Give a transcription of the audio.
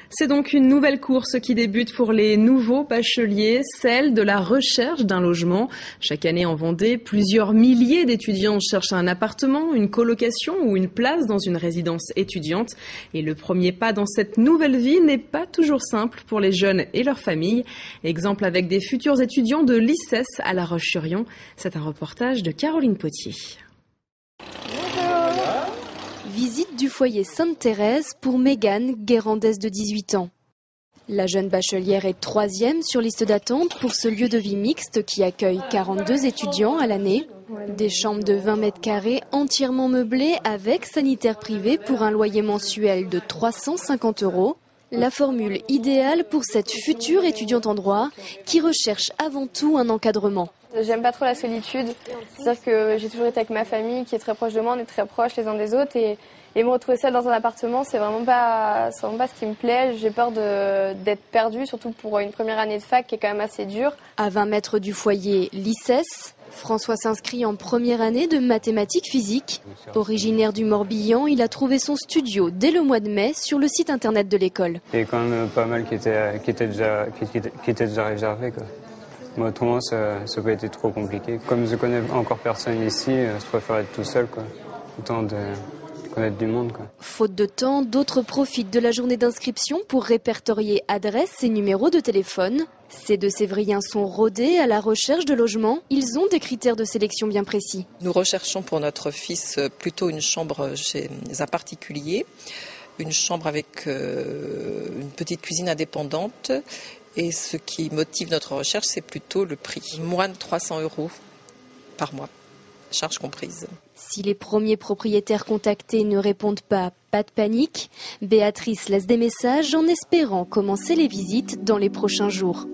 C'est donc une nouvelle course qui débute pour les nouveaux bacheliers, celle de la recherche d'un logement. Chaque année en Vendée, plusieurs milliers d'étudiants cherchent un appartement, une colocation ou une place dans une résidence étudiante. Et le premier pas dans cette nouvelle vie n'est pas toujours simple pour les jeunes et leurs familles. Exemple avec des futurs étudiants de l'ICES à La Roche-sur-Yon. C'est un reportage de Caroline Potier. Visite du foyer Sainte-Thérèse pour Mégane, guérandaise de 18 ans. La jeune bachelière est 3e sur liste d'attente pour ce lieu de vie mixte qui accueille 42 étudiants à l'année. Des chambres de 20 mètres carrés entièrement meublées avec sanitaire privé pour un loyer mensuel de 350 €. La formule idéale pour cette future étudiante en droit qui recherche avant tout un encadrement. J'aime pas trop la solitude, c'est-à-dire que j'ai toujours été avec ma famille qui est très proche de moi, on est très proches les uns des autres et me retrouver seule dans un appartement, c'est vraiment pas ce qui me plaît. J'ai peur d'être perdue, surtout pour une première année de fac qui est quand même assez dure. À 20 mètres du foyer l'ICES, François s'inscrit en première année de mathématiques physiques. Originaire du Morbihan, il a trouvé son studio dès le mois de mai sur le site internet de l'école. Il y a quand même pas mal qui étaient déjà réservés, quoi. Mais autrement, ça n'a pas été trop compliqué. Comme je connais encore personne ici, je préfère être tout seul, quoi. Autant de connaître du monde, quoi. Faute de temps, d'autres profitent de la journée d'inscription pour répertorier adresses et numéros de téléphone. Ces deux Sévriens sont rodés à la recherche de logements. Ils ont des critères de sélection bien précis. Nous recherchons pour notre fils plutôt une chambre chez un particulier, une chambre avec une petite cuisine indépendante. Et ce qui motive notre recherche, c'est plutôt le prix. Moins de 300 € par mois, charges comprises. Si les premiers propriétaires contactés ne répondent pas de panique. Béatrice laisse des messages en espérant commencer les visites dans les prochains jours.